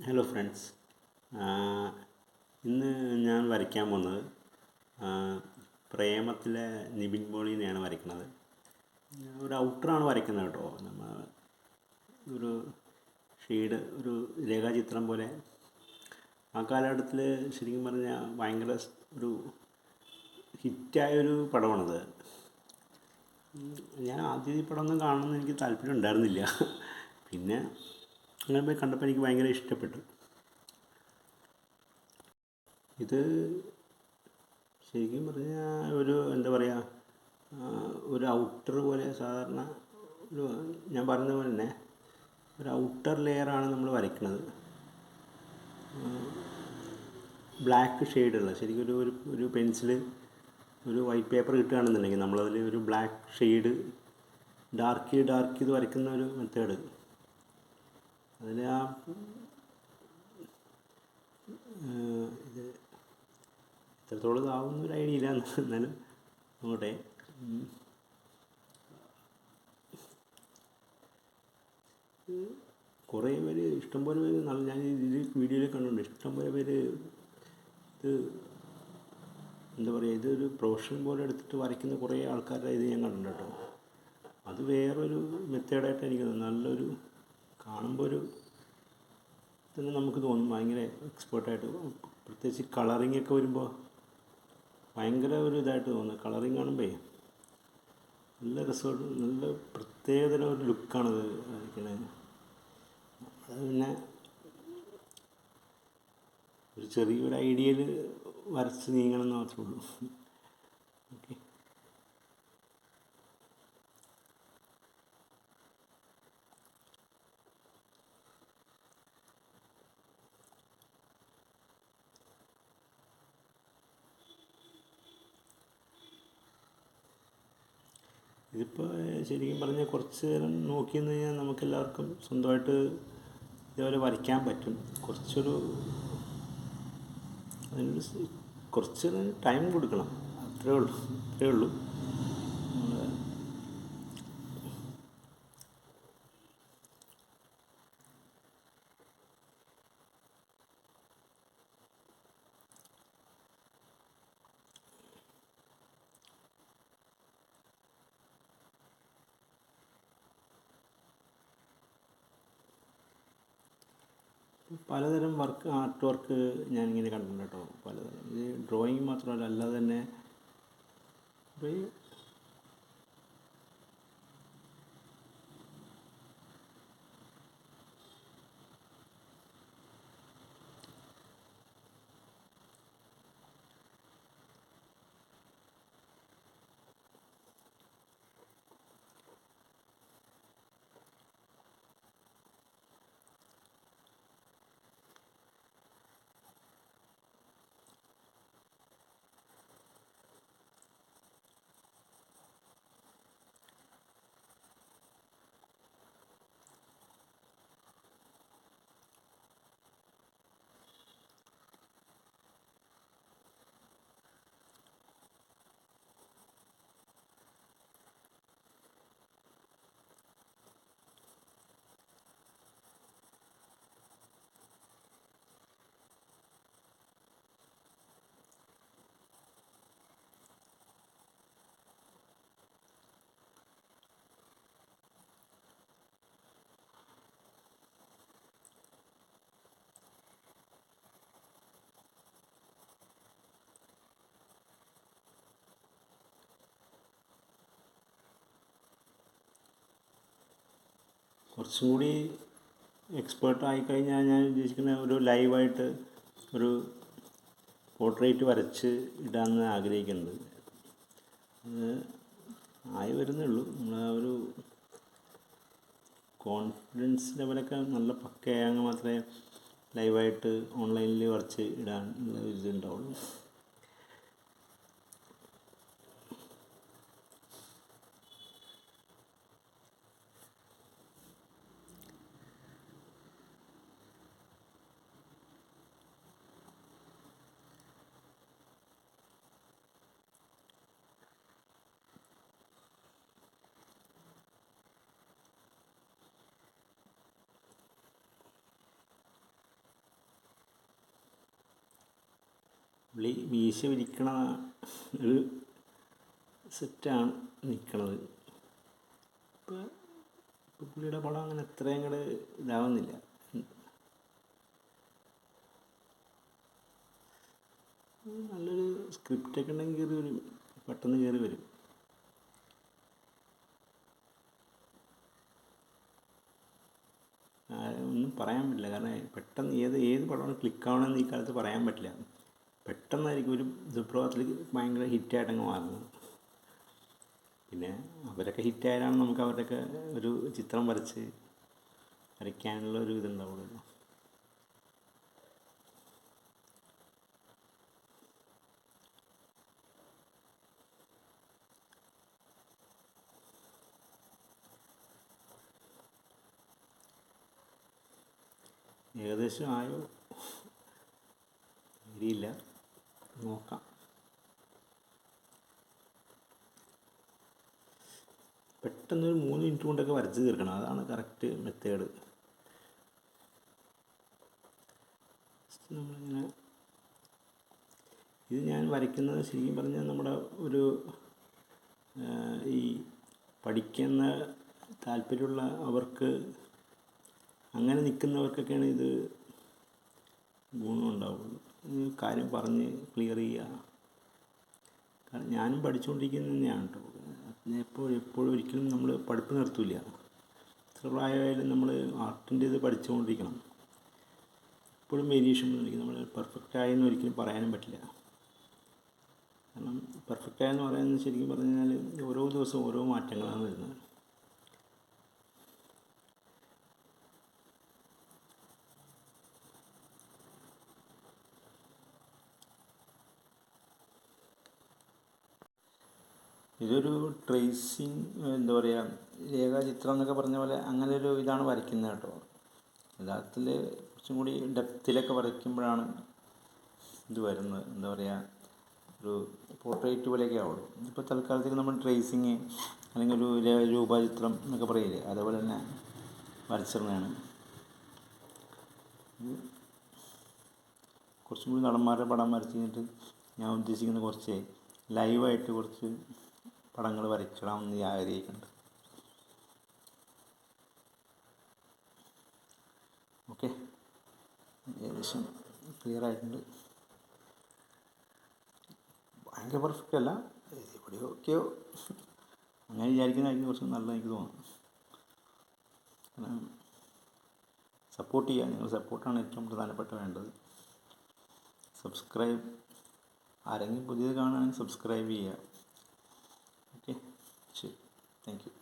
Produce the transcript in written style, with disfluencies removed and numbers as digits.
Hello friends. ഇന്ന് ഞാൻ വരയ്ക്കാൻ പോകുന്നത് പ്രേമത്തിലെ നിവിൻ പോളിനെയാണ് വരയ്ക്കുന്നത്. ഒരു ഔട്ടറാണ് വരയ്ക്കുന്നത് കേട്ടോ. നമ്മൾ ഒരു ഷെയ്ഡ്, ഒരു രേഖാചിത്രം പോലെ. ആ കാലഘട്ടത്തിൽ ശരിക്കും പറഞ്ഞാൽ ഭയങ്കര ഒരു ഹിറ്റായൊരു പടമാണത്. ഞാൻ ആദ്യം ഈ പടമൊന്നും കാണണമെന്ന് എനിക്ക് താല്പര്യം ഉണ്ടായിരുന്നില്ല. പിന്നെ അങ്ങനെ പോയി കണ്ടപ്പോൾ എനിക്ക് ഭയങ്കര ഇഷ്ടപ്പെട്ടു. ഇത് ശരിക്കും പറഞ്ഞാൽ ഒരു എന്താ പറയുക, ഒരു ഔട്ടർ പോലെ. സാധാരണ ഒരു ഞാൻ പറഞ്ഞ പോലെ തന്നെ ഒരു ഔട്ടർ ലെയറാണ് നമ്മൾ വരയ്ക്കുന്നത്. ബ്ലാക്ക് ഷെയ്ഡുള്ള, ശരിക്കും ഒരു പെൻസിൽ, ഒരു വൈറ്റ് പേപ്പർ കിട്ടുകയാണെന്നുണ്ടെങ്കിൽ നമ്മളതിൽ ഒരു ബ്ലാക്ക് ഷെയ്ഡ് ഡാർക്ക് ചെയ്ത് വരയ്ക്കുന്ന ഒരു മെത്തേഡ്. അതിൽ ഇത് എത്രത്തോളം ഇതാവുന്ന ഒരു ഐഡിയ ഇല്ല, എന്നാലും നോട്ടെ. കുറേ പേര്, ഇഷ്ടംപോലെ പേര്, ഞാൻ ഇതിൽ വീഡിയോയിൽ കണ്ടിട്ടുണ്ട്, ഇഷ്ടംപോലെ പേര് ഇത് എന്താ പറയുക, ഇതൊരു പ്രൊഫഷൻ പോലെ എടുത്തിട്ട് വരയ്ക്കുന്ന കുറേ ആൾക്കാരുടെ ഇത് ഞാൻ കണ്ടിട്ടുണ്ട് കേട്ടോ. അത് വേറൊരു മെത്തേഡായിട്ട് എനിക്ക് നല്ലൊരു, കാണുമ്പോൾ ഒരു തന്നെ നമുക്ക് തോന്നും ഭയങ്കര എക്സ്പേർട്ടായിട്ട്. പ്രത്യേകിച്ച് കളറിങ്ങൊക്കെ വരുമ്പോൾ ഭയങ്കര ഒരു ഇതായിട്ട് തോന്നുന്നു. കളറിങ് കാണുമ്പോൾ നല്ല രസമായിട്ട്, നല്ല പ്രത്യേകതരം ഒരു ലുക്കാണത് വരയ്ക്കണത്. അത് പിന്നെ ഒരു ചെറിയൊരു ഐഡിയയിൽ വരച്ച് നീങ്ങണം എന്ന് മാത്രമേ ഉള്ളൂ. ഓക്കെ. ഇതിപ്പോൾ ശരിക്കും പറഞ്ഞാൽ കുറച്ച് നേരം നോക്കിയെന്ന് കഴിഞ്ഞാൽ നമുക്കെല്ലാവർക്കും സ്വന്തമായിട്ട് ഇതേപോലെ വരയ്ക്കാൻ പറ്റും. അതിനൊരു കുറച്ച് ടൈം കൊടുക്കണം, അത്രേ ഉള്ളൂ. പലതരം ആർട്ട് വർക്ക് ഞാനിങ്ങനെ കണ്ടിട്ടുണ്ട് കേട്ടോ. പലതരം, ഇത് ഡ്രോയിങ് മാത്രമല്ല, അല്ലാതെ തന്നെ കുറേ കുറച്ചും കൂടി എക്സ്പേർട്ട് ആയിക്കഴിഞ്ഞാൽ ഞാൻ ഉദ്ദേശിക്കുന്ന ഒരു ലൈവായിട്ട് ഒരു പോർട്രേറ്റ് വരച്ച് ഇടാമെന്ന് ആഗ്രഹിക്കുന്നുണ്ട്. അത് ആയി വരുന്നേ ഉള്ളൂ. നമ്മൾ ആ ഒരു കോൺഫിഡൻസ് ലെവലൊക്കെ നല്ല പക്കയായെങ്കിൽ മാത്രമേ ലൈവായിട്ട് ഓൺലൈനിൽ വരച്ച് ഇടാൻ ഉള്ള ഇതുണ്ടാവുള്ളൂ. പുള്ളി മീശ വിരിക്കണ ഒരു സെറ്റാണ് നിൽക്കണത്. ഇപ്പോൾ പുള്ളിയുടെ പടം അങ്ങനെ അത്രയും അങ്ങോട്ട് ഇതാവുന്നില്ല. നല്ലൊരു സ്ക്രിപ്റ്റൊക്കെ ഉണ്ടെങ്കിൽ കയറി വരും, പെട്ടെന്ന് കയറി വരും. ഒന്നും പറയാൻ പറ്റില്ല, കാരണം പെട്ടെന്ന് ഏത് പടമാണ് ക്ലിക്കാവണമെന്ന് ഈ കാലത്ത് പറയാൻ പറ്റില്ല. പെട്ടെന്നായിരിക്കും ഒരു സുപ്രഭാതത്തിൽ ഭയങ്കര ഹിറ്റായിട്ടങ്ങ് മാറുന്നത്. പിന്നെ അവരൊക്കെ ഹിറ്റായാലാണ് നമുക്ക് അവരുടെയൊക്കെ ഒരു ചിത്രം വരയ്ക്കാനുള്ള ഒരു ഇതുണ്ടാവുള്ളൂ. ഏകദേശം ആയോ അറിയില്ല, നോക്കാം. പെട്ടെന്നൊരു 3 മിനിറ്റ് കൊണ്ടൊക്കെ വരച്ച് തീർക്കണം, അതാണ് കറക്റ്റ് മെത്തേഡ്. നമ്മളിങ്ങനെ ഇത് ഞാൻ വരയ്ക്കുന്നത് ശരിക്കും പറഞ്ഞാൽ നമ്മുടെ ഒരു ഈ പഠിക്കുന്ന താല്പര്യമുള്ള അവർക്ക്, അങ്ങനെ നിൽക്കുന്നവർക്കൊക്കെയാണ് ഇത് ഗുണമുണ്ടാവുള്ളൂ. കാര്യം പറഞ്ഞ് ക്ലിയർ ചെയ്യുക. കാരണം ഞാനും പഠിച്ചുകൊണ്ടിരിക്കുന്നത് തന്നെയാണ് കേട്ടോ. എപ്പോഴും ഒരിക്കലും നമ്മൾ പഠിപ്പ് നിർത്തില്ല. എത്ര പ്രായമായാലും നമ്മൾ ആർട്ടിൻ്റെ ഇത് പഠിച്ചുകൊണ്ടിരിക്കണം. എപ്പോഴും വേരിയേഷൻ വന്നിരിക്കും. നമ്മൾ പെർഫെക്റ്റായെന്ന് ഒരിക്കലും പറയാനും പറ്റില്ല. കാരണം പെർഫെക്റ്റായെന്ന് പറയുന്നത് ശരിക്കും പറഞ്ഞു കഴിഞ്ഞാൽ ഓരോ ദിവസവും ഓരോ മാറ്റങ്ങളാണ് വരുന്നത്. ഇതൊരു ട്രേസിങ്, എന്താ പറയുക, രേഖാചിത്രം എന്നൊക്കെ പറഞ്ഞ പോലെ അങ്ങനെ ഒരു ഇതാണ് വരയ്ക്കുന്നത് കേട്ടോ. യഥാർത്ഥത്തിൽ കുറച്ചും കൂടി ഡെപ്തിലൊക്കെ വരയ്ക്കുമ്പോഴാണ് ഇത് വരുന്നത്. എന്താ പറയുക, ഒരു പോർട്രേറ്റ് പോലെയൊക്കെ ആവുള്ളൂ. ഇപ്പോൾ തൽക്കാലത്തേക്ക് നമ്മൾ ട്രേസിങ് അല്ലെങ്കിൽ ഒരു രൂപചിത്രം എന്നൊക്കെ പറയില്ലേ, അതേപോലെ തന്നെ വരച്ചിടുന്നതാണ്. കുറച്ചും കൂടി നടന്മാരുടെ പടം വരച്ച് കഴിഞ്ഞിട്ട് ഞാൻ ഉദ്ദേശിക്കുന്ന കുറച്ച് ലൈവായിട്ട് കുറച്ച് പടങ്ങൾ വരയ്ക്കണമെന്ന് ഞാൻ ആഗ്രഹിക്കുന്നുണ്ട്. ഓക്കെ, ഏകദേശം ക്ലിയർ ആയിട്ടുണ്ട്. ഭയങ്കര പെർഫെക്റ്റ് അല്ല, എവിടെയൊക്കെയോ അങ്ങനെ വിചാരിക്കുന്നതായിരിക്കും കുറച്ച് നല്ലത് എനിക്ക് തോന്നുന്നു. സപ്പോർട്ട് ചെയ്യുക, നിങ്ങൾ സപ്പോർട്ടാണ് ഏറ്റവും പ്രധാനപ്പെട്ട വേണ്ടത്. സബ്സ്ക്രൈബ്, ആരെങ്കിലും പുതിയത് കാണുകയാണെങ്കിൽ സബ്സ്ക്രൈബ് ചെയ്യുക. ഓക്കെ, ശരി, താങ്ക് യു.